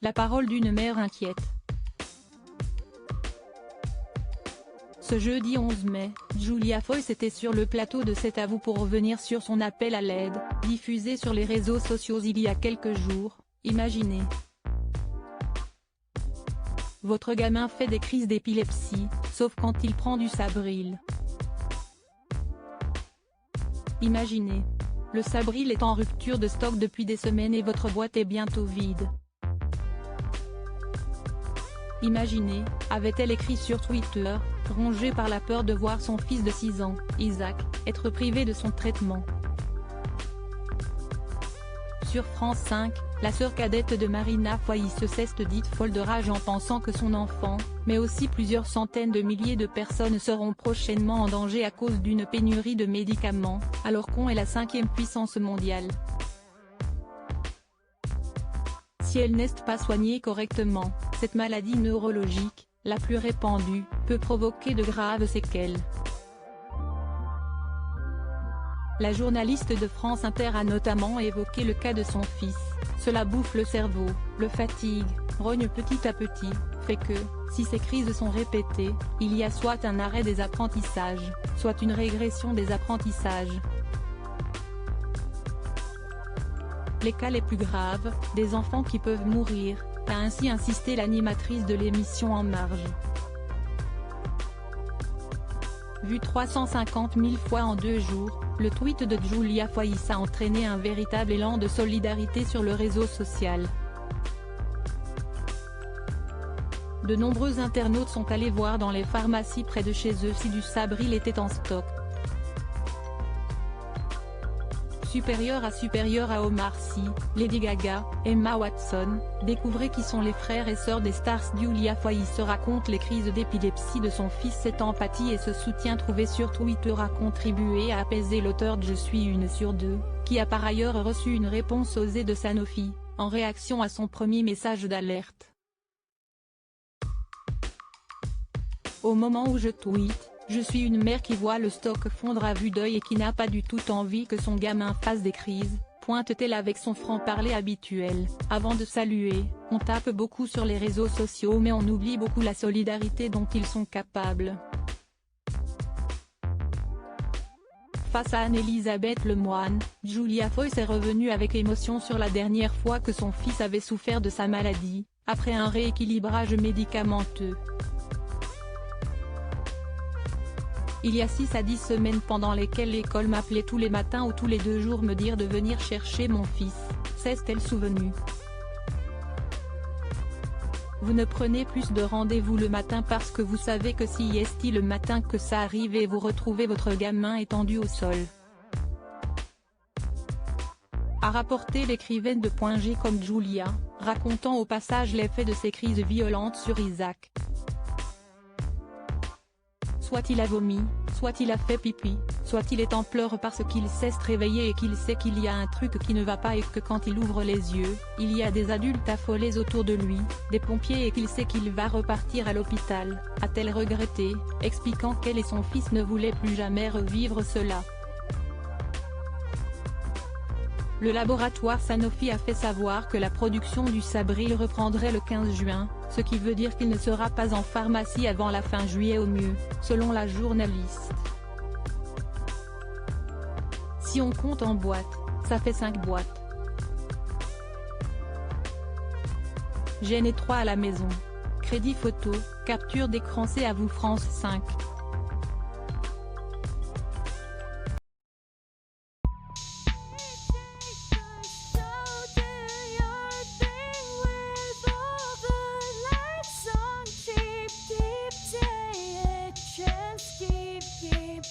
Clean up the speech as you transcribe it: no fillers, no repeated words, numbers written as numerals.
La parole d'une mère inquiète. Ce jeudi 11 mai, Julia Foyce était sur le plateau de C'est à vous pour revenir sur son appel à l'aide, diffusé sur les réseaux sociaux il y a quelques jours. Imaginez. Votre gamin fait des crises d'épilepsie, sauf quand il prend du Sabril. Imaginez. Le Sabril est en rupture de stock depuis des semaines et votre boîte est bientôt vide. Imaginez, avait-elle écrit sur Twitter, rongée par la peur de voir son fils de 6 ans, Isaac, être privé de son traitement. Sur France 5, la sœur cadette de Marina Foyce s'est dite folle de rage en pensant que son enfant, mais aussi plusieurs centaines de milliers de personnes seront prochainement en danger à cause d'une pénurie de médicaments, alors qu'on est la 5e puissance mondiale. Si elle n'est pas soignée correctement, cette maladie neurologique, la plus répandue, peut provoquer de graves séquelles. La journaliste de France Inter a notamment évoqué le cas de son fils. Cela bouffe le cerveau, le fatigue, rogne petit à petit, fait que, si ces crises sont répétées, il y a soit un arrêt des apprentissages, soit une régression des apprentissages. Les cas les plus graves, des enfants qui peuvent mourir, a ainsi insisté l'animatrice de l'émission En Marge. Vu 350 000 fois en 2 jours, le tweet de Julia Foyce a entraîné un véritable élan de solidarité sur le réseau social. De nombreux internautes sont allés voir dans les pharmacies près de chez eux si du Sabril était en stock. Supérieur à Omar Sy, Lady Gaga, Emma Watson, découvrez qui sont les frères et sœurs des stars. Julia Foyce raconte les crises d'épilepsie de son fils. Cette empathie et ce soutien trouvé sur Twitter a contribué à apaiser l'auteur de Je suis une sur deux, qui a par ailleurs reçu une réponse osée de Sanofi, en réaction à son premier message d'alerte. Au moment où je tweete, je suis une mère qui voit le stock fondre à vue d'œil et qui n'a pas du tout envie que son gamin fasse des crises, pointe-t-elle avec son franc-parler habituel. Avant de saluer, on tape beaucoup sur les réseaux sociaux mais on oublie beaucoup la solidarité dont ils sont capables. Face à Anne-Elisabeth Lemoine, Julia Foyce est revenue avec émotion sur la dernière fois que son fils avait souffert de sa maladie, après un rééquilibrage médicamenteux. Il y a 6 à 10 semaines pendant lesquelles l'école m'appelait tous les matins ou tous les 2 jours me dire de venir chercher mon fils, s'est-elle souvenue. Vous ne prenez plus de rendez-vous le matin parce que vous savez que si est le matin que ça arrive et vous retrouvez votre gamin étendu au sol. A rapporté l'écrivaine de Point G comme Julia, racontant au passage l'effet de ces crises violentes sur Isaac. Soit il a vomi, soit il a fait pipi, soit il est en pleurs parce qu'il s'est réveillé et qu'il sait qu'il y a un truc qui ne va pas et que quand il ouvre les yeux, il y a des adultes affolés autour de lui, des pompiers et qu'il sait qu'il va repartir à l'hôpital, a-t-elle regretté, expliquant qu'elle et son fils ne voulaient plus jamais revivre cela. Le laboratoire Sanofi a fait savoir que la production du Sabril reprendrait le 15 juin, ce qui veut dire qu'il ne sera pas en pharmacie avant la fin juillet au mieux, selon la journaliste. Si on compte en boîtes, ça fait 5 boîtes. J'en ai 3 à la maison. Crédit photo, capture d'écran. C'est à vous France 5. Keep